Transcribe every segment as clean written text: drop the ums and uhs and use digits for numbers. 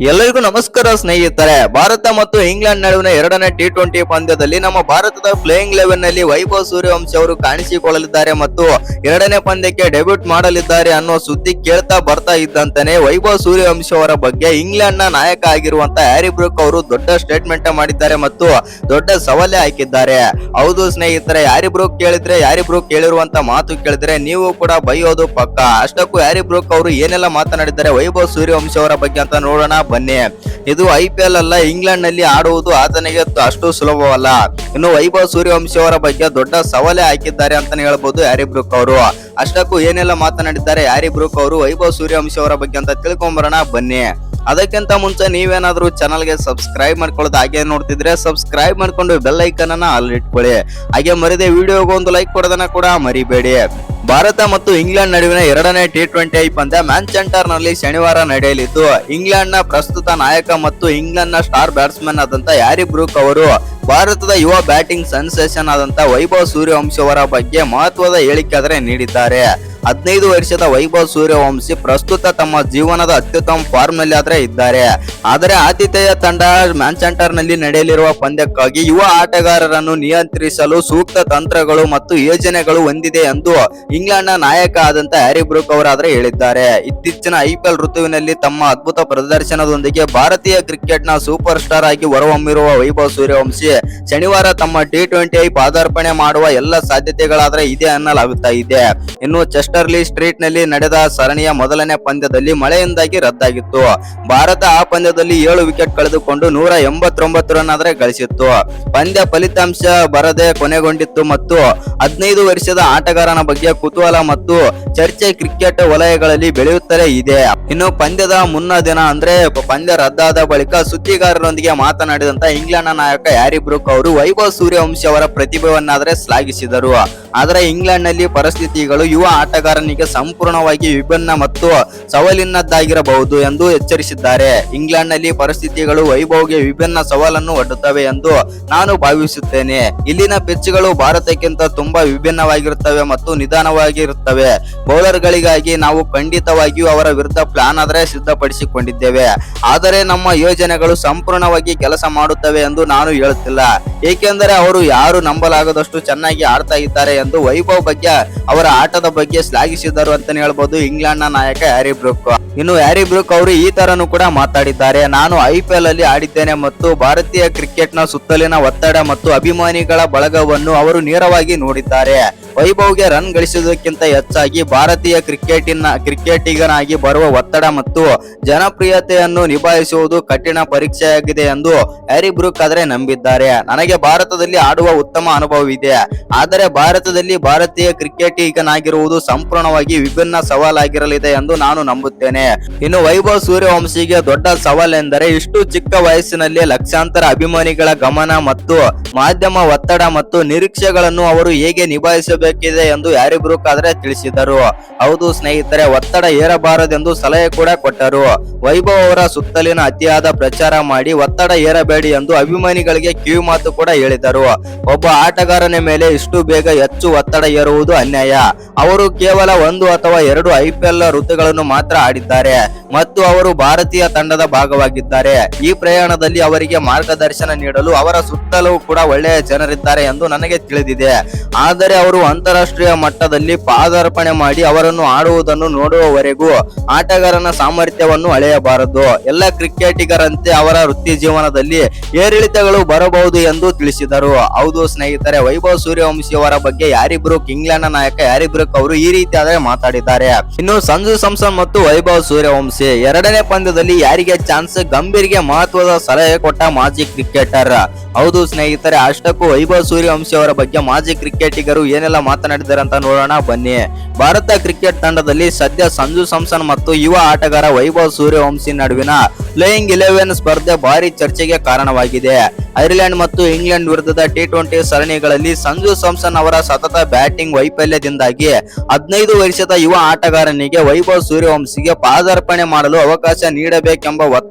ಎಲ್ಲರಿಗೂ ನಮಸ್ಕಾರ ಸ್ನೇಹಿತರೆ. ಭಾರತ ಮತ್ತು ಇಂಗ್ಲೆಂಡ್ ನಡುವಿನ ಎರಡನೇ ಟಿ20 ಪಂದ್ಯದಲ್ಲಿ ನಮ್ಮ ಭಾರತದ ಪ್ಲೇಯಿಂಗ್ 11 ನಲ್ಲಿ ವೈಭವ್ ಸೂರ್ಯವಂಶಿ ಅವರು ಕಾಣಿಸಿಕೊಳ್ಳಲಿದ್ದಾರೆ ಮತ್ತು ಎರಡನೇ ಪಂದ್ಯಕ್ಕೆ ಡೆಬ್ಯೂಟ್ ಮಾಡಲಿದ್ದಾರೆ ಅನ್ನೋ ಸುದ್ದಿ ಕೇಳ್ತಾ ಬರ್ತಾ ಇದ್ದಂತಾನೆ ವೈಭವ್ ಸೂರ್ಯವಂಶಿ ಅವರ ಬಗ್ಗೆ ಇಂಗ್ಲೆಂಡ್ ನ ನಾಯಕ ಆಗಿರುವಂತ ಹ್ಯಾರಿ ಬ್ರೂಕ್ ಅವರು ದೊಡ್ಡ ಸ್ಟೇಟ್ಮೆಂಟ್ ಮಾಡಿದ್ದಾರೆ ಮತ್ತು ದೊಡ್ಡ ಸವಾಲೇ ಹಾಕಿದ್ದಾರೆ. ಹೌದು ಸ್ನೇಹಿತರೆ, ಹ್ಯಾರಿ ಬ್ರೂಕ್ ಕೇಳಿರುವಂತ ಮಾತು ಕೇಳಿದ್ರೆ ನೀವು ಕೂಡ ಬೈಯೋದು ಪಕ್ಕ. ಅಷ್ಟಕ್ಕೂ ಹ್ಯಾರಿ ಬ್ರೂಕ್ ಅವರು ಏನೆಲ್ಲ ಮಾತನಾಡಿದ್ದಾರೆ ವೈಭವ್ ಸೂರ್ಯವಂಶಿ ಅವರ ಬಗ್ಗೆ ಅಂತ ನೋಡೋಣ ಬನ್ನಿ. ಇದು IPL ಅಲ್ಲ, ಇಂಗ್ಲೆಂಡ್ ನಲ್ಲಿ ಆಡುವುದು ಆತನಿಗೆ ಅಷ್ಟು ಸುಲಭವಲ್ಲ. ಇನ್ನು ವೈಭವ್ ಸೂರ್ಯವಂಶಿ ಅವರ ಬಗ್ಗೆ ದೊಡ್ಡ ಸವಾಲೇ ಹಾಕಿದ್ದಾರೆ ಅಂತಾನೆ ಹೇಳ್ಬೋದು ಹ್ಯಾರಿ ಬ್ರೂಕ್ ಅವರು. ಅಷ್ಟಕ್ಕೂ ಏನೆಲ್ಲ ಮಾತನಾಡಿದ್ದಾರೆ ಹ್ಯಾರಿ ಬ್ರೂಕ್ ಅವರು ವೈಭವ್ ಸೂರ್ಯವಂಶಿ ಅವರ ಬಗ್ಗೆ ಅಂತ ತಿಳ್ಕೊಂಬರೋಣ ಬನ್ನಿ. ಅದಕ್ಕಿಂತ ಮುಂಚೆ ನೀವೇನಾದ್ರೂ ಚಾನಲ್ಗೆ ಸಬ್ಸ್ಕ್ರೈಬ್ ಮಾಡ್ಕೊಳ್ಳೋದು ಹಾಗೆ ನೋಡ್ತಿದ್ರೆ ಸಬ್ಸ್ಕ್ರೈಬ್ ಮಾಡ್ಕೊಂಡು ಬೆಲ್ ಐಕನ್ ಅನ್ನ ಆಲ್ ಇಟ್ಕೊಳ್ಳಿ. ಹಾಗೆ ಮರಿದೆ ವಿಡಿಯೋಗೆ ಒಂದು ಲೈಕ್ ಕೊಡೋದನ್ನ ಕೂಡ ಮರಿಬೇಡಿ. ಭಾರತ ಮತ್ತು ಇಂಗ್ಲೆಂಡ್ ನಡುವಿನ ಎರಡನೇ ಟಿ20 ಪಂದ್ಯ ಮ್ಯಾಂಚೆಸ್ಟರ್ ನಲ್ಲಿ ಶನಿವಾರ ನಡೆಯಲಿದ್ದು, ಇಂಗ್ಲೆಂಡ್ ನ ಪ್ರಸ್ತುತ ನಾಯಕ ಮತ್ತು ಇಂಗ್ಲೆಂಡ್ ನ ಸ್ಟಾರ್ ಬ್ಯಾಟ್ಸ್ಮನ್ ಆದಂತ ಹ್ಯಾರಿ ಬ್ರೂಕ್ ಅವರು ಭಾರತದ ಯುವ ಬ್ಯಾಟಿಂಗ್ ಸೆನ್ಸೇಷನ್ ಆದಂತ ವೈಭವ್ ಸೂರ್ಯವಂಶಿ ಅವರ ಬಗ್ಗೆ ಮಹತ್ವದ ಹೇಳಿಕೆ ನೀಡಿದ್ದಾರೆ. 15 ವರ್ಷದ ವೈಭವ್ ಸೂರ್ಯವಂಶಿ ಪ್ರಸ್ತುತ ತಮ್ಮ ಜೀವನದ ಅತ್ಯುತ್ತಮ ಫಾರ್ಮ್ ನಲ್ಲಿ ಇದ್ದಾರೆ. ಆದರೆ ಆತಿಥೇಯ ತಂಡ ಮ್ಯಾಂಚೆಸ್ಟರ್ ನಲ್ಲಿ ನಡೆಯಲಿರುವ ಪಂದ್ಯಕ್ಕಾಗಿ ಯುವ ಆಟಗಾರರನ್ನು ನಿಯಂತ್ರಿಸಲು ಸೂಕ್ತ ತಂತ್ರಗಳು ಮತ್ತು ಯೋಜನೆಗಳು ಹೊಂದಿದೆ ಎಂದು ಇಂಗ್ಲೆಂಡ್ ನ ನಾಯಕ ಆದಂತ ಹ್ಯಾರಿ ಬ್ರೂಕ್ ಅವರಾದ್ರೆ ಹೇಳಿದ್ದಾರೆ. ಇತ್ತೀಚಿನ IPL ಋತುವಿನಲ್ಲಿ ತಮ್ಮ ಅದ್ಭುತ ಪ್ರದರ್ಶನದೊಂದಿಗೆ ಭಾರತೀಯ ಕ್ರಿಕೆಟ್ ನ ಸೂಪರ್ ಸ್ಟಾರ್ ಆಗಿ ಹೊರಹೊಮ್ಮಿರುವ ವೈಭವ್ ಸೂರ್ಯವಂಶಿ ಶನಿವಾರ ತಮ್ಮ ಟಿ20 ಪಾದಾರ್ಪಣೆ ಮಾಡುವ ಎಲ್ಲ ಸಾಧ್ಯತೆಗಳಾದ್ರೆ ಇದೆ ಅನ್ನಲಾಗುತ್ತಾ ಇದೆ. ಇನ್ನು ಚೆಸ್ಟರ್ಲಿ ಸ್ಟ್ರೀಟ್ ನಲ್ಲಿ ನಡೆದ ಸರಣಿಯ ಮೊದಲನೇ ಪಂದ್ಯದಲ್ಲಿ ಮಳೆಯಿಂದಾಗಿ ರದ್ದಾಗಿತ್ತು. ಭಾರತ ಆ ಪಂದ್ಯದಲ್ಲಿ 7 ವಿಕೆಟ್ ಕಳೆದುಕೊಂಡು 189 ರನ್ ಆದ್ರೆ ಗಳಿಸಿತ್ತು. ಪಂದ್ಯ ಫಲಿತಾಂಶ ಬರದೆ ಕೊನೆಗೊಂಡಿತ್ತು ಮತ್ತು 15 ವರ್ಷದ ಆಟಗಾರನ ಬಗ್ಗೆ ಕುತೂಹಲ ಮತ್ತು ಚರ್ಚೆ ಕ್ರಿಕೆಟ್ ವಲಯಗಳಲ್ಲಿ ಬೆಳೆಯುತ್ತಲೇ ಇದೆ. ಇನ್ನು ಪಂದ್ಯದ ಮುನ್ನ ದಿನ ಅಂದ್ರೆ ಪಂದ್ಯ ರದ್ದಾದ ಬಳಿಕ ಸುದ್ದಿಗಾರರೊಂದಿಗೆ ಮಾತನಾಡಿದಂತ ಇಂಗ್ಲೆಂಡ್ ನಾಯಕ ಹ್ಯಾರಿ ಬ್ರೂಕ್ ಅವರು ವೈಭವ್ ಸೂರ್ಯವಂಶಿ ಅವರ ಪ್ರತಿಭೆಯನ್ನಾದ್ರೆ ಶ್ಲಾಘಿಸಿದರು. ಆದರೆ ಇಂಗ್ಲೆಂಡ್ ನಲ್ಲಿ ಪರಿಸ್ಥಿತಿಗಳು ಯುವ ಆಟಗಾರನಿಗೆ ಸಂಪೂರ್ಣವಾಗಿ ವಿಭಿನ್ನ ಮತ್ತು ಸವಾಲಿನದ್ದಾಗಿರಬಹುದು ಎಂದು ಎಚ್ಚರಿಸಿದ್ದಾರೆ. ಇಂಗ್ಲೆಂಡ್ ನಲ್ಲಿ ಪರಿಸ್ಥಿತಿಗಳು ವೈಭವ್ಗೆ ವಿಭಿನ್ನ ಸವಾಲನ್ನು ಒಡ್ಡುತ್ತವೆ ಎಂದು ನಾನು ಭಾವಿಸುತ್ತೇನೆ. ಇಲ್ಲಿನ ಪಿಚ್ಗಳು ಭಾರತಕ್ಕಿಂತ ತುಂಬಾ ವಿಭಿನ್ನವಾಗಿರುತ್ತವೆ ಮತ್ತು ನಿಧಾನವಾಗಿರುತ್ತವೆ. ಬೌಲರ್ ಗಳಿಗಾಗಿ ನಾವು ಖಂಡಿತವಾಗಿಯೂ ಅವರ ವಿರುದ್ಧ ಪ್ಲಾನ್ ಆದ್ರೆ ಸಿದ್ಧಪಡಿಸಿಕೊಂಡಿದ್ದೇವೆ. ಆದರೆ ನಮ್ಮ ಯೋಜನೆಗಳು ಸಂಪೂರ್ಣವಾಗಿ ಕೆಲಸ ಮಾಡುತ್ತವೆ ಎಂದು ನಾನು ಹೇಳುತ್ತಿಲ್ಲ, ಏಕೆಂದರೆ ಅವರು ಯಾರು ನಂಬಲಾಗದಷ್ಟು ಚೆನ್ನಾಗಿ ಆಡ್ತಾ ಇದ್ದಾರೆ ಎಂದು ವೈಭವ್ ಬಗ್ಗೆ ಅವರ ಆಟದ ಬಗ್ಗೆ ಶ್ಲಾಘಿಸಿದರು ಅಂತಾನೆ ಹೇಳ್ಬೋದು ಇಂಗ್ಲೆಂಡ್ ನ ನಾಯಕ ಹ್ಯಾರಿ ಬ್ರೂಕ್. ಇನ್ನು ಹ್ಯಾರಿ ಬ್ರೂಕ್ ಅವರು ಈ ತರನು ಕೂಡ ಮಾತಾಡಿದ್ದಾರೆ. ನಾನು IPL ಅಲ್ಲಿ ಆಡಿದ್ದೇನೆ ಮತ್ತು ಭಾರತೀಯ ಕ್ರಿಕೆಟ್ ನ ಸುತ್ತಲಿನ ಒತ್ತಡ ಮತ್ತು ಅಭಿಮಾನಿಗಳ ಬಳಗವನ್ನು ಅವರು ನೇರವಾಗಿ ನೋಡಿದ್ದಾರೆ. ವೈಭವ್ಗೆ ರನ್ ಗಳಿಸುವುದಕ್ಕಿಂತ ಹೆಚ್ಚಾಗಿ ಭಾರತೀಯ ಕ್ರಿಕೆಟಿಗನಾಗಿ ಬರುವ ಒತ್ತಡ ಮತ್ತು ಜನಪ್ರಿಯತೆಯನ್ನು ನಿಭಾಯಿಸುವುದು ಕಠಿಣ ಪರೀಕ್ಷೆಯಾಗಿದೆ ಎಂದು ಹ್ಯಾರಿ ಬ್ರೂಕ್ ಆದ್ರೆ ನಂಬಿದ್ದಾರೆ. ನನಗೆ ಭಾರತದಲ್ಲಿ ಆಡುವ ಉತ್ತಮ ಅನುಭವವಿದೆ, ಆದರೆ ಭಾರತದಲ್ಲಿ ಭಾರತೀಯ ಕ್ರಿಕೆಟಿಗನಾಗಿರುವುದು ಸಂಪೂರ್ಣವಾಗಿ ವಿಭಿನ್ನ ಸವಾಲಾಗಿರಲಿದೆ ಎಂದು ನಾನು ನಂಬುತ್ತೇನೆ. ಇನ್ನು ವೈಭವ್ ಸೂರ್ಯವಂಶಿಗೆ ದೊಡ್ಡ ಸವಾಲೆಂದರೆ ಇಷ್ಟು ಚಿಕ್ಕ ವಯಸ್ಸಿನಲ್ಲಿ ಲಕ್ಷಾಂತರ ಅಭಿಮಾನಿಗಳ ಗಮನ ಮತ್ತು ಮಾಧ್ಯಮ ಒತ್ತಡ ಮತ್ತು ನಿರೀಕ್ಷೆಗಳನ್ನು ಅವರು ಹೇಗೆ ನಿಭಾಯಿಸಬೇಕಿದೆ ಎಂದು ಹ್ಯಾರಿ ಬ್ರೂಕ್ ಆದ್ರೆ ತಿಳಿಸಿದರು. ಹೌದು ಸ್ನೇಹಿತರೆ, ಒತ್ತಡ ಏರಬಾರದೆಂದು ಸಲಹೆ ಕೂಡ ಕೊಟ್ಟರು. ವೈಭವ್ ಅವರ ಸುತ್ತಲಿನ ಅತಿಯಾದ ಪ್ರಚಾರ ಮಾಡಿ ಒತ್ತಡ ಏರಬೇಡಿ ಎಂದು ಅಭಿಮಾನಿಗಳಿಗೆ ಕಿವಿ ಮಾತು ಕೂಡ ಹೇಳಿದರು. ಒಬ್ಬ ಆಟಗಾರನ ಮೇಲೆ ಇಷ್ಟು ಬೇಗ ಹೆಚ್ಚು ಒತ್ತಡ ಏರುವುದು ಅನ್ಯಾಯ. ಅವರು ಕೇವಲ 1 ಅಥವಾ 2 IPL ಋತುಗಳನ್ನು ಮಾತ್ರ ಆಡಿದ್ದಾರೆ ಮತ್ತು ಅವರು ಭಾರತೀಯ ತಂಡದ ಭಾಗವಾಗಿದ್ದಾರೆ. ಈ ಪ್ರಯಾಣದಲ್ಲಿ ಅವರಿಗೆ ಮಾರ್ಗದರ್ಶನ ನೀಡಲು ಅವರ ಸುತ್ತಲೂ ಕೂಡ ಒಳ್ಳೆಯ ಜನರಿದ್ದಾರೆ ಎಂದು ನನಗೆ ತಿಳಿದಿದೆ. ಆದರೆ ಅವರು ಅಂತಾರಾಷ್ಟ್ರೀಯ ಮಟ್ಟದಲ್ಲಿ ಪಾದಾರ್ಪಣೆ ಮಾಡಿ ಅವರನ್ನು ಆಡುವುದನ್ನು ನೋಡುವವರೆಗೂ ಆಟಗಾರನ ಸಾಮರ್ಥ್ಯವನ್ನು ಅಳೆಯಬಾರದು. ಎಲ್ಲ ಕ್ರಿಕೆಟಿಗರಂತೆ ಅವರ ವೃತ್ತಿ ಜೀವನದಲ್ಲಿ ಏರಿಳಿತಗಳು ಬರಬಹುದು ಎಂದು ತಿಳಿಸಿದರು. ಹೌದು ಸ್ನೇಹಿತರೆ, ವೈಭವ್ ಸೂರ್ಯವಂಶಿ ಅವರ ಬಗ್ಗೆ ಹ್ಯಾರಿ ಬ್ರೂಕ್, ಇಂಗ್ಲೆಂಡ್ ನಾಯಕ ಹ್ಯಾರಿ ಬ್ರೂಕ್ ಅವರು ಈ ರೀತಿ ಮಾತಾಡಿದ್ದಾರೆ. ಇನ್ನು ಸಂಜು ಸ್ಯಾಮ್ಸನ್ ಮತ್ತು ವೈಭವ್ ಸೂರ್ಯವಂಶಿ ಎರಡನೇ ಪಂದ್ಯದಲ್ಲಿ ಯಾರಿಗೆ ಚಾನ್ಸ್? ಗಂಭೀರ್ಗೆ ಮಹತ್ವದ ಸಲಹೆ ಕೊಟ್ಟ ಮಾಜಿ ಕ್ರಿಕೆಟರ್. ಹೌದು ಸ್ನೇಹಿತರೆ, ಅಷ್ಟಕ್ಕೂ ವೈಭವ್ ಸೂರ್ಯವಂಶಿ ಅವರ ಬಗ್ಗೆ ಮಾಜಿ ಕ್ರಿಕೆಟಿಗರು ಏನೆಲ್ಲ ಮಾತನಾಡಿದ್ದಾರೆ ಅಂತ ನೋಡೋಣ ಬನ್ನಿ. ಭಾರತ ಕ್ರಿಕೆಟ್ ತಂಡದಲ್ಲಿ ಸದ್ಯ ಸಂಜು ಸ್ಯಾಮ್ಸನ್ ಮತ್ತು ಯುವ ಆಟಗಾರ ವೈಭವ್ ಸೂರ್ಯವಂಶಿ ನಡುವಿನ ಪ್ಲೇಯಿಂಗ್ 11 ಸ್ಪರ್ಧೆ ಭಾರಿ ಚರ್ಚೆಗೆ ಕಾರಣವಾಗಿದೆ. ಐರ್ಲೆಂಡ್ ಮತ್ತು ಇಂಗ್ಲೆಂಡ್ ವಿರುದ್ಧದ ಟಿ20 ಸರಣಿಗಳಲ್ಲಿ ಸಂಜು ಸ್ಯಾಮ್ಸನ್ ಅವರ ಸತತ ಬ್ಯಾಟಿಂಗ್ ವೈಫಲ್ಯದಿಂದಾಗಿ 15 ವರ್ಷದ ಯುವ ಆಟಗಾರನಿಗೆ ವೈಭವ್ ಸೂರ್ಯವಂಶಿಗೆ ಪಾದಾರ್ಪಣೆ ಮಾಡಲು ಅವಕಾಶ ನೀಡಬೇಕೆಂಬ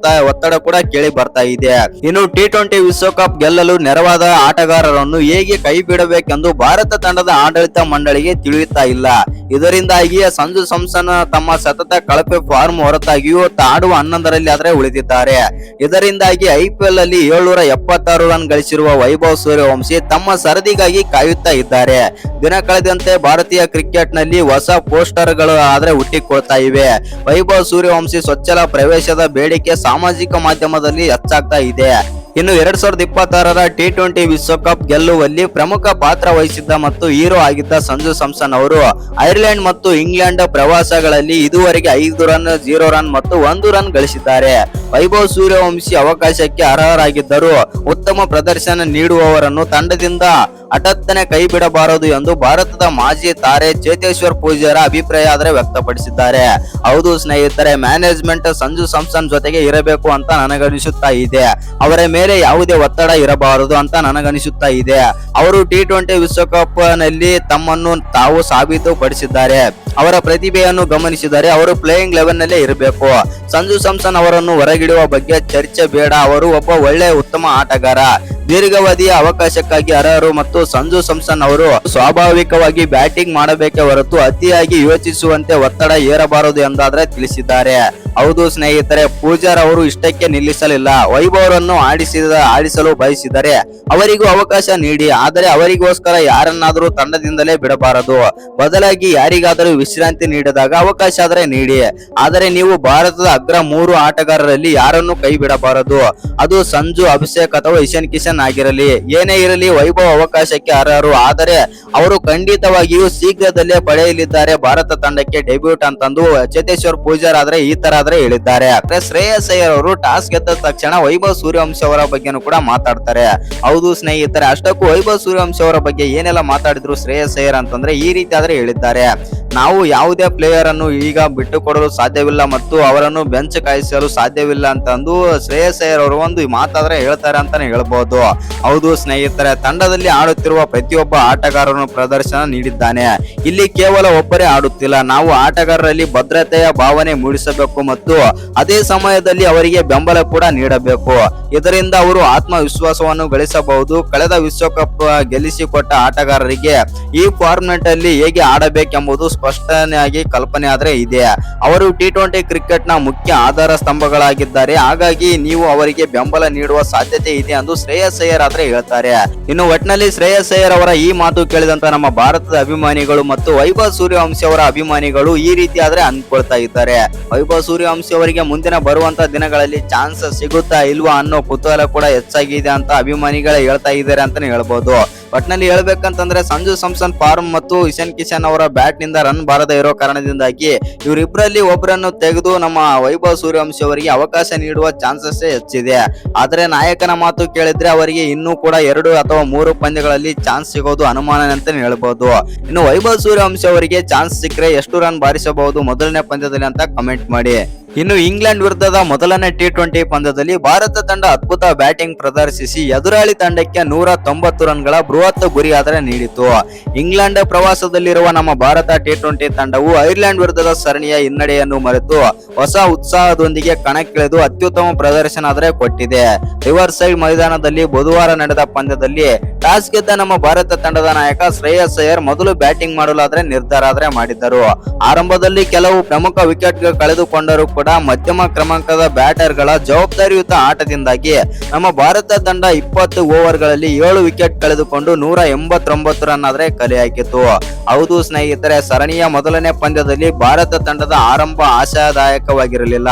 ಒತ್ತಡ ಕೂಡ ಕೇಳಿ ಬರ್ತಾ ಇದೆ. ಇನ್ನು ಟಿ20 ವಿಶ್ವಕಪ್ ಗೆಲ್ಲಲು ನೆರವಾದ ಆಟಗಾರರನ್ನು ಹೇಗೆ ಕೈ ಬಿಡಬೇಕೆಂದು ಭಾರತ ತಂಡದ ಆಡಳಿತ ಮಂಡಳಿಗೆ ತಿಳಿಯುತ್ತಾ ಇಲ್ಲ. ಇದರಿಂದಾಗಿಯೇ ಸಂಜು ಸ್ಯಾಮ್ಸನ್ ತಮ್ಮ ಸತತ ಕಳಪೆ ಫಾರ್ಮ್ ಹೊರತಾಗಿಯೂ ಆಡುವ 11ರಲ್ಲಿ ಆದ್ರೆ ಉಳಿದಿದ್ದಾರೆ. ಇದರಿಂದಾಗಿ ಐಪಿಎಲ್ ಅಲ್ಲಿ 776 ರನ್ ಗಳಿಸಿರುವ ವೈಭವ್ ಸೂರ್ಯವಂಶಿ ತಮ್ಮ ಸರದಿಗಾಗಿ ಕಾಯುತ್ತಾ ಇದ್ದಾರೆ. ದಿನ ಕಳೆದಂತೆ ಭಾರತೀಯ ಕ್ರಿಕೆಟ್ ನಲ್ಲಿ ಹೊಸ ಪೋಸ್ಟರ್ ಗಳು ಆದ್ರೆ ಹುಟ್ಟಿಕೊಳ್ತಾ ಇವೆ. ವೈಭವ್ ಸೂರ್ಯವಂಶಿ ಸ್ವಚ್ಛಲ ಪ್ರವೇಶದ ಬೇಡಿಕೆ ಸಾಮಾಜಿಕ ಮಾಧ್ಯಮದಲ್ಲಿ ಹೆಚ್ಚಾಗ್ತಾ ಇದೆ. ಇನ್ನು 2026ರ T20 ವಿಶ್ವಕಪ್ ಗೆಲ್ಲುವಲ್ಲಿ ಪ್ರಮುಖ ಪಾತ್ರ ವಹಿಸಿದ್ದ ಮತ್ತು ಹೀರೋ ಆಗಿದ್ದ ಸಂಜು ಸ್ಯಾಮ್ಸನ್ ಅವರು ಐರ್ಲೆಂಡ್ ಮತ್ತು ಇಂಗ್ಲೆಂಡ್ ಪ್ರವಾಸಗಳಲ್ಲಿ ಇದುವರೆಗೆ 5 ರನ್, 0 ರನ್ ಮತ್ತು 1 ರನ್ ಗಳಿಸಿದ್ದಾರೆ. ವೈಭವ್ ಸೂರ್ಯವಂಶಿ ಅವಕಾಶಕ್ಕೆ ಅರ್ಹರಾಗಿದ್ದರೂ ಉತ್ತಮ ಪ್ರದರ್ಶನ ನೀಡುವವರನ್ನು ತಂಡದಿಂದ ಹಠಾತ್ತನೆ ಕೈ ಬಿಡಬಾರದು ಎಂದು ಭಾರತದ ಮಾಜಿ ತಾರೆ ಚೇತೇಶ್ವರ್ ಪೂಜಾರ ಅಭಿಪ್ರಾಯ ಆದ್ರೆ ವ್ಯಕ್ತಪಡಿಸಿದ್ದಾರೆ. ಹೌದು ಸ್ನೇಹಿತರೆ, ಮ್ಯಾನೇಜ್ಮೆಂಟ್ ಸಂಜು ಸ್ಯಾಮ್ಸನ್ ಜೊತೆಗೆ ಇರಬೇಕು ಅಂತ ನನಗನಿಸುತ್ತಾ ಇದೆ. ಅವರ ಮೇಲೆ ಯಾವುದೇ ಒತ್ತಡ ಇರಬಾರದು ಅಂತ ನನಗನಿಸುತ್ತಾ ಇದೆ. ಅವರು T20 ವಿಶ್ವಕಪ್ ನಲ್ಲಿ ತಮ್ಮನ್ನು ತಾವು ಸಾಬೀತುಪಡಿಸಿದ್ದಾರೆ. ಅವರ ಪ್ರತಿಭೆಯನ್ನು ಗಮನಿಸಿದರೆ ಅವರು ಪ್ಲೇಯಿಂಗ್ 11 ನಲ್ಲೇ ಇರಬೇಕು. ಸಂಜು ಸ್ಯಾಮ್ಸನ್ ಅವರನ್ನು ಹೊರಗಿಡುವ ಬಗ್ಗೆ ಚರ್ಚೆ ಬೇಡ. ಅವರು ಒಬ್ಬ ಒಳ್ಳೆಯ ಉತ್ತಮ ಆಟಗಾರ, ದೀರ್ಘಾವಧಿಯ ಅವಕಾಶಕ್ಕಾಗಿ ಅರ್ಹರು ಮತ್ತು ಸಂಜು ಸ್ಯಾಮ್ಸನ್ ಅವರು ಸ್ವಾಭಾವಿಕವಾಗಿ ಬ್ಯಾಟಿಂಗ್ ಮಾಡಬೇಕೇ ಹೊರತು ಅತಿಯಾಗಿ ಯೋಚಿಸುವಂತೆ ಒತ್ತಡ ಏರಬಾರದು ಎಂದಾದ್ರೆ ತಿಳಿಸಿದ್ದಾರೆ. ಹೌದು ಸ್ನೇಹಿತರೆ, ಪೂಜಾರ್ ಅವರು ಇಷ್ಟಕ್ಕೆ ನಿಲ್ಲಿಸಲಿಲ್ಲ. ವೈಭವರನ್ನು ಆಡಿಸಲು ಬಯಸಿದರೆ ಅವರಿಗೂ ಅವಕಾಶ ನೀಡಿ, ಆದರೆ ಅವರಿಗೋಸ್ಕರ ಯಾರನ್ನಾದರೂ ತಂಡದಿಂದಲೇ ಬಿಡಬಾರದು. ಬದಲಾಗಿ ಯಾರಿಗಾದರೂ ವಿಶ್ರಾಂತಿ ನೀಡಿದಾಗ ಅವಕಾಶ ಆದ್ರೆ ನೀಡಿ. ಆದರೆ ನೀವು ಭಾರತದ ಅಗ್ರ 3 ಆಟಗಾರರಲ್ಲಿ ಯಾರನ್ನು ಕೈ ಬಿಡಬಾರದು. ಅದು ಸಂಜು, ಅಭಿಷೇಕ್ ಅಥವಾ ಇಶಾನ್ ಕಿಶನ್ ಆಗಿರಲಿ. ಏನೇ ಇರಲಿ, ವೈಭವ್ ಅವಕಾಶಕ್ಕೆ ಅರ್ಹರು. ಆದರೆ ಅವರು ಖಂಡಿತವಾಗಿಯೂ ಶೀಘ್ರದಲ್ಲೇ ಪಡೆಯಲಿದ್ದಾರೆ ಭಾರತ ತಂಡಕ್ಕೆ ಡೆಬ್ಯೂಟ್ ಅಂತಂದು ಚೇತೇಶ್ವರ್ ಪೂಜಾರ್ ಆದ್ರೆ ಈ ತರ ಹೇಳಿದ್ದಾರೆ. ಶ್ರೇಯಸ್ ಅಯ್ಯರ್ ಅವರು ಟಾಸ್ ಗೆದ್ದ ತಕ್ಷಣ ವೈಭವ್ ಸೂರ್ಯವಂಶಿ ಅವರ ಬಗ್ಗೆನೂ ಕೂಡ ಮಾತಾಡ್ತಾರೆ. ಹೌದು ಸ್ನೇಹಿತರೆ, ಅಷ್ಟಕ್ಕೂ ವೈಭವ್ ಸೂರ್ಯವಂಶಿ ಅವರ ಬಗ್ಗೆ ಏನೆಲ್ಲ ಮಾತಾಡಿದ್ರು ಶ್ರೇಯಸ್ ಅಯ್ಯರ್ ಅಂತಂದ್ರೆ ಈ ರೀತಿ ಆದ್ರೆ ಹೇಳಿದ್ದಾರೆ. ನಾವು ಯಾವುದೇ ಪ್ಲೇಯರ್ ಅನ್ನು ಈಗ ಬಿಟ್ಟುಕೊಡಲು ಸಾಧ್ಯವಿಲ್ಲ ಮತ್ತು ಅವರನ್ನು ಬೆಂಚ್ ಕಾಯಿಸಲು ಸಾಧ್ಯವಿಲ್ಲ ಅಂತಂದು ಶ್ರೇಯಸ್ ಅಯ್ಯರ್ ಅವರು ಒಂದು ಮಾತಾದ್ರೆ ಹೇಳ್ತಾರೆ ಅಂತಾನೆ ಹೇಳ್ಬಹುದು. ಹೌದು ಸ್ನೇಹಿತರೆ, ತಂಡದಲ್ಲಿ ಆಡುತ್ತಿರುವ ಪ್ರತಿಯೊಬ್ಬ ಆಟಗಾರನು ಪ್ರದರ್ಶನ ನೀಡಿದ್ದಾನೆ. ಇಲ್ಲಿ ಕೇವಲ ಒಬ್ಬರೇ ಆಡುತ್ತಿಲ್ಲ. ನಾವು ಆಟಗಾರರಲ್ಲಿ ಭದ್ರತೆಯ ಭಾವನೆ ಮೂಡಿಸಬೇಕು ಮತ್ತು ಅದೇ ಸಮಯದಲ್ಲಿ ಅವರಿಗೆ ಬೆಂಬಲ ಕೂಡ ನೀಡಬೇಕು. ಇದರಿಂದ ಅವರು ಆತ್ಮವಿಶ್ವಾಸವನ್ನು ಗಳಿಸಬಹುದು. ಕಳೆದ ವಿಶ್ವಕಪ್ ಗೆಲ್ಲಿಸಿಕೊಟ್ಟ ಆಟಗಾರರಿಗೆ ಈ ಫಾರ್ಮ್ಯಾಟ್ ಅಲ್ಲಿ ಹೇಗೆ ಆಡಬೇಕೆಂಬುದು ಸ್ಪಷ್ಟನೆಯಾಗಿ ಕಲ್ಪನೆ ಆದ್ರೆ ಇದೆ. ಅವರು T20 ಕ್ರಿಕೆಟ್ ನ ಮುಖ್ಯ ಆಧಾರ ಸ್ತಂಭಗಳಾಗಿದ್ದಾರೆ. ಹಾಗಾಗಿ ನೀವು ಅವರಿಗೆ ಬೆಂಬಲ ನೀಡುವ ಸಾಧ್ಯತೆ ಇದೆ ಎಂದು ಶ್ರೇಯಸ್ ಅಯ್ಯರ್ ಆದ್ರೆ ಹೇಳ್ತಾರೆ. ಇನ್ನು ಒಟ್ನಲ್ಲಿ ಶ್ರೇಯಸ್ ಅಯ್ಯರ್ ಅವರ ಈ ಮಾತು ಕೇಳಿದಂತ ನಮ್ಮ ಭಾರತದ ಅಭಿಮಾನಿಗಳು ಮತ್ತು ವೈಭವ್ ಸೂರ್ಯವಂಶಿ ಅವರ ಅಭಿಮಾನಿಗಳು ಈ ರೀತಿ ಆದ್ರೆ ಅಂದ್ಕೊಳ್ತಾ ಇದ್ದಾರೆ. ವೈಭವ್ ಸೂರ್ಯವಂಶಿ ಅವರಿಗೆ ಮುಂದಿನ ಬರುವಂತ ದಿನಗಳಲ್ಲಿ ಚಾನ್ಸ್ ಸಿಗುತ್ತಾ ಇಲ್ವಾ ಅನ್ನೋ ಕುತೂಹಲ ಕೂಡ ಹೆಚ್ಚಾಗಿದೆ ಅಂತ ಅಭಿಮಾನಿಗಳೇ ಹೇಳ್ತಾ ಇದ್ದಾರೆ ಅಂತಾನೆ ಹೇಳ್ಬಹುದು. ಒಟ್ನಲ್ಲಿ ಹೇಳ್ಬೇಕಂತಂದ್ರೆ ಸಂಜು ಸ್ಯಾಮ್ಸನ್ ಫಾರ್ಮ್ ಮತ್ತು ಇಶಾನ್ ಕಿಶನ್ ಅವರ ಬ್ಯಾಟ್ ನಿಂದ ರನ್ ಬಾರದೇ ಇರೋ ಕಾರಣದಿಂದಾಗಿ ಇವರಿಬ್ಬರಲ್ಲಿ ಒಬ್ಬರನ್ನು ತೆಗೆದು ನಮ್ಮ ವೈಭವ್ ಸೂರ್ಯವಂಶಿ ಅವರಿಗೆ ಅವಕಾಶ ನೀಡುವ ಚಾನ್ಸಸ್ ಹೆಚ್ಚಿದೆ. ಆದ್ರೆ ನಾಯಕನ ಮಾತು ಕೇಳಿದ್ರೆ ಅವರಿಗೆ ಇನ್ನೂ ಕೂಡ 2 ಅಥವಾ 3 ಪಂದ್ಯಗಳಲ್ಲಿ ಚಾನ್ಸ್ ಸಿಗೋದು ಅನುಮಾನ ಅಂತಾನೆ ಹೇಳ್ಬಹುದು. ಇನ್ನು ವೈಭವ್ ಸೂರ್ಯವಂಶಿ ಅವರಿಗೆ ಚಾನ್ಸ್ ಸಿಕ್ಕರೆ ಎಷ್ಟು ರನ್ ಬಾರಿಸಬಹುದು ಮೊದಲನೇ ಪಂದ್ಯದಲ್ಲಿ ಅಂತ ಕಮೆಂಟ್ ಮಾಡಿ. ಇನ್ನು ಇಂಗ್ಲೆಂಡ್ ವಿರುದ್ಧದ ಮೊದಲನೇ T20 ಪಂದ್ಯದಲ್ಲಿ ಭಾರತ ತಂಡ ಅದ್ಭುತ ಬ್ಯಾಟಿಂಗ್ ಪ್ರದರ್ಶಿಸಿ ಎದುರಾಳಿ ತಂಡಕ್ಕೆ 190 ರನ್ಗಳ ಬೃಹತ್ ಗುರಿ ಆದರೆ ನೀಡಿತು. ಇಂಗ್ಲೆಂಡ್ ಪ್ರವಾಸದಲ್ಲಿರುವ ನಮ್ಮ ಭಾರತ T20 ತಂಡವು ಐರ್ಲೆಂಡ್ ವಿರುದ್ಧದ ಸರಣಿಯ ಹಿನ್ನಡೆಯನ್ನು ಮರೆತು ಹೊಸ ಉತ್ಸಾಹದೊಂದಿಗೆ ಕಣಕ್ಕಿಳಿದು ಅತ್ಯುತ್ತಮ ಪ್ರದರ್ಶನ ಆದರೆ ಕೊಟ್ಟಿದೆ. ರಿವರ್ ಸೈಡ್ ಮೈದಾನದಲ್ಲಿ ಬುಧವಾರ ನಡೆದ ಪಂದ್ಯದಲ್ಲಿ ಟಾಸ್ ಗೆದ್ದ ನಮ್ಮ ಭಾರತ ತಂಡದ ನಾಯಕ ಶ್ರೇಯಸ್ ಅಯ್ಯರ್ ಮೊದಲು ಬ್ಯಾಟಿಂಗ್ ಮಾಡಲು ನಿರ್ಧಾರ ಮಾಡಿದ್ದರು. ಆರಂಭದಲ್ಲಿ ಕೆಲವು ಪ್ರಮುಖ ವಿಕೆಟ್ ಕಳೆದುಕೊಂಡರೂ ಕೂಡ ಮಧ್ಯಮ ಕ್ರಮಾಂಕದ ಬ್ಯಾಟರ್ ಗಳ ಜವಾಬ್ದಾರಿಯುತ ಆಟದಿಂದಾಗಿ ನಮ್ಮ ಭಾರತ ತಂಡ 20 ಓವರ್ಗಳಲ್ಲಿ 7 ವಿಕೆಟ್ ಕಳೆದುಕೊಂಡು 189 ರನ್ ಆದ್ರೆ ಕಲೆ ಹಾಕಿತ್ತು. ಹೌದು ಸ್ನೇಹಿತರೆ, ಸರಣಿಯ ಮೊದಲನೇ ಪಂದ್ಯದಲ್ಲಿ ಭಾರತ ತಂಡದ ಆರಂಭ ಆಶಾದಾಯಕವಾಗಿರಲಿಲ್ಲ.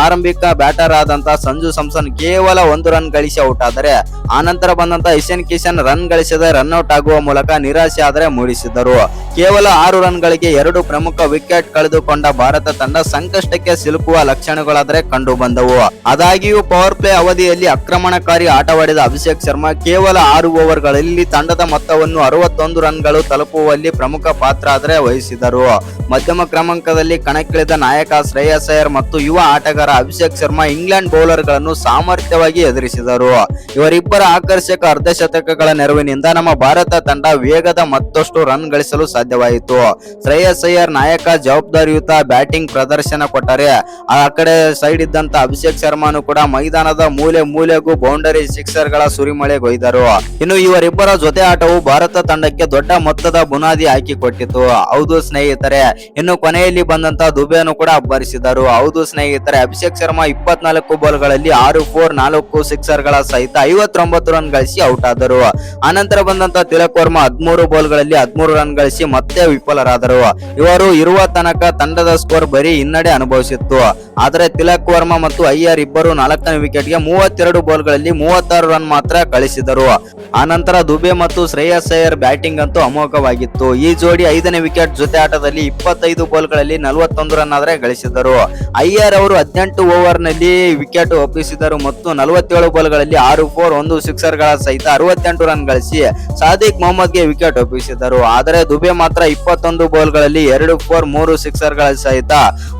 ಆರಂಭಿಕ ಬ್ಯಾಟರ್ ಆದಂತ ಸಂಜು ಸ್ಯಾಮ್ಸನ್ ಕೇವಲ 1 ರನ್ ಗಳಿಸಿ ಔಟ್ ಆದರೆ ಆನಂತರ ಬಂದಂತ ಇಶಾನ್ ಕಿಶನ್ ರನ್ ಗಳಿಸದೆ ರನ್ಔಟ್ ಆಗುವ ಮೂಲಕ ನಿರಾಶೆ ಆದರೆ ಮೂಡಿಸಿದರು. ಕೇವಲ 6 ರನ್ಗಳಿಗೆ 2 ಪ್ರಮುಖ ವಿಕೆಟ್ ಕಳೆದುಕೊಂಡ ಭಾರತ ತಂಡ ಸಂಕಷ್ಟಕ್ಕೆ ಸಿಲುಕುವ ಲಕ್ಷಣಗಳಾದರೆ ಕಂಡು ಬಂದವು. ಆದಾಗ್ಯೂ ಪವರ್ ಪ್ಲೇ ಅವಧಿಯಲ್ಲಿ ಆಕ್ರಮಣಕಾರಿ ಆಟವಾಡಿದ ಅಭಿಷೇಕ್ ಶರ್ಮಾ ಕೇವಲ 6 ಓವರ್ಗಳಲ್ಲಿ ತಂಡದ ಮೊತ್ತವನ್ನು 61 ರನ್ಗಳು ತಲುಪುವಲ್ಲಿ ಪ್ರಮುಖ ಪಾತ್ರ ಆದರೆ ವಹಿಸಿದರು. ಮಧ್ಯಮ ಕ್ರಮಾಂಕದಲ್ಲಿ ಕಣಕ್ಕಿಳಿದ ನಾಯಕ ಶ್ರೇಯಸ್ ಅಯ್ಯರ್ ಮತ್ತು ಯುವ ಆಟಗಾರ ಅಭಿಷೇಕ್ ಶರ್ಮಾ ಇಂಗ್ಲೆಂಡ್ ಬೌಲರ್ ಗಳನ್ನು ಸಾಮರ್ಥ್ಯವಾಗಿ ಎದುರಿಸಿದರು. ಇವರಿಬ್ಬರ ಆಕರ್ಷಕ ಅರ್ಧಶತಕಗಳ ನೆರವಿನಿಂದ ನಮ್ಮ ಭಾರತ ತಂಡ ವೇಗದ ಮತ್ತಷ್ಟು ರನ್ ಗಳಿಸಲು ಸಾಧ್ಯವಾಯಿತು. ಶ್ರೇಯಸ್ ಅಯ್ಯರ್ ನಾಯಕ ಜವಾಬ್ದಾರಿಯುತ ಬ್ಯಾಟಿಂಗ್ ಪ್ರದರ್ಶನ ನಿರ್ದೇಶನ ಕೊಟ್ಟಾರೆ. ಆ ಕಡೆ ಸೈಡ್ ಇದ್ದಂತ ಅಭಿಷೇಕ್ ಶರ್ಮಾನು ಕೂಡ ಮೈದಾನದ ಮೂಲೆಗೂ ಬೌಂಡರಿ ಸಿಕ್ಸರ್ ಗಳ ಸುರಿಮಳೆಗೊಯ್ದರು. ಇನ್ನು ಇವರಿಬ್ಬರ ಜೊತೆ ಆಟವು ಭಾರತ ತಂಡಕ್ಕೆ ದೊಡ್ಡ ಮೊತ್ತದ ಬುನಾದಿ ಹಾಕಿಕೊಟ್ಟಿತು. ಹೌದು ಸ್ನೇಹಿತರೆ, ಇನ್ನು ಕೊನೆಯಲ್ಲಿ ಬಂದಂತ ದುಬೆನು ಕೂಡ ಅಬ್ಬರಿಸಿದರು. ಹೌದು ಸ್ನೇಹಿತರೆ, ಅಭಿಷೇಕ್ ಶರ್ಮಾ 24 ಬಾಲ್ಗಳಲ್ಲಿ 6-4 4 ಸಿಕ್ಸರ್ ಗಳ ಸಹಿತ 59 ರನ್ ಗಳಿಸಿ ಔಟ್ ಆದರು. ಆನಂತರ ಬಂದಂತ ತಿಲಕ್ ವರ್ಮಾ 13 ಬಾಲ್ಗಳಲ್ಲಿ 13 ರನ್ ಗಳಿಸಿ ಮತ್ತೆ ವಿಫಲರಾದರು. ಇವರು ಇರುವ ತನಕ ತಂಡದ ಸ್ಕೋರ್ ಬರೀ ಹಿನ್ನಡೆ ಅನುಭವಿಸಿತ್ತು. ಆದರೆ ತಿಲಕ್ ವರ್ಮಾ ಮತ್ತು ಅಯ್ಯರ್ ಇಬ್ಬರು 4ನೇ ವಿಕೆಟ್ಗೆ 32 ಬಾಲ್ಗಳಲ್ಲಿ 36 ರನ್ ಮಾತ್ರ ಗಳಿಸಿದರು. ಆನಂತರ ದುಬೆ ಮತ್ತು ಶ್ರೇಯಸ್ ಅಯ್ಯರ್ ಬ್ಯಾಟಿಂಗ್ ಅಂತೂ ಅಮೋಘವಾಗಿತ್ತು. ಈ ಜೋಡಿ 5ನೇ ವಿಕೆಟ್ ಜೊತೆ ಆಟದಲ್ಲಿ 25 ಬಾಲ್ಗಳಲ್ಲಿ 41 ರನ್ ಆದರೆ ಗಳಿಸಿದರು. ಅಯ್ಯರ್ ಅವರು 18 ಓವರ್ ನಲ್ಲಿ ವಿಕೆಟ್ ಒಪ್ಪಿಸಿದರು ಮತ್ತು 47 ಬಾಲ್ಗಳಲ್ಲಿ 6-4 1 ಸಿಕ್ಸರ್ ಗಳ ಸಹಿತ 68 ರನ್ ಗಳಿಸಿ ಸಾದಿಕ್ ಮೊಹಮ್ಮದ್ಗೆ ವಿಕೆಟ್ ಒಪ್ಪಿಸಿದರು. ಆದರೆ ದುಬೆ ಮಾತ್ರ 21 ಬಾಲ್ಗಳಲ್ಲಿ 2-4 3 ಸಿಕ್ಸರ್ ಗಳ ಸಹಿತ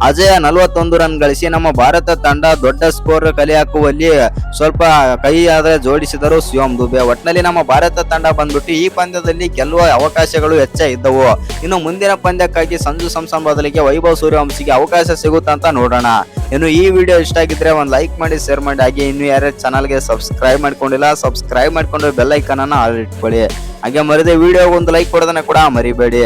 ಅಜಯ 41 ರನ್ ಗಳಿಸಿ ನಮ್ಮ ಭಾರತ ತಂಡ ದೊಡ್ಡ ಸ್ಕೋರ್ ಕಲೆ ಹಾಕುವಲ್ಲಿ ಸ್ವಲ್ಪ ಕೈ ಆದ್ರೆ ಜೋಡಿಸಿದರು ಶಿವಮ್ ದುಬೆ. ಒಟ್ಟಿನಲ್ಲಿ ನಮ್ಮ ಭಾರತ ತಂಡ ಬಂದ್ಬಿಟ್ಟು ಈ ಪಂದ್ಯದಲ್ಲಿ ಗೆಲ್ಲುವ ಅವಕಾಶಗಳು ಹೆಚ್ಚ ಇದ್ದವು. ಇನ್ನು ಮುಂದಿನ ಪಂದ್ಯಕ್ಕಾಗಿ ಸಂಜು ಸ್ಯಾಮ್ಸನ್ ಬದಲಿಗೆ ವೈಭವ್ ಸೂರ್ಯವಂಶಿಗೆ ಅವಕಾಶ ಸಿಗುತ್ತಾ ಅಂತ ನೋಡೋಣ. ಇನ್ನು ಈ ವಿಡಿಯೋ ಇಷ್ಟ ಆಗಿದ್ರೆ ಒಂದು ಲೈಕ್ ಮಾಡಿ, ಶೇರ್ ಮಾಡಿ. ಹಾಗೆ ಇನ್ನು ಯಾರೇ ಚಾನಲ್ಗೆ ಸಬ್ಸ್ಕ್ರೈಬ್ ಮಾಡ್ಕೊಂಡಿಲ್ಲ, ಸಬ್ಸ್ಕ್ರೈಬ್ ಮಾಡ್ಕೊಂಡು ಬೆಲ್ ಐಕಾನ್ ಅನ್ನ ಆಲ್ ಇಟ್ಕೊಳ್ಳಿ. ಹಾಗೆ ಮರಿದೆ ವಿಡಿಯೋ ಒಂದು ಲೈಕ್ ಕೊಡೋದನ್ನ ಕೂಡ ಮರಿಬೇಡಿ.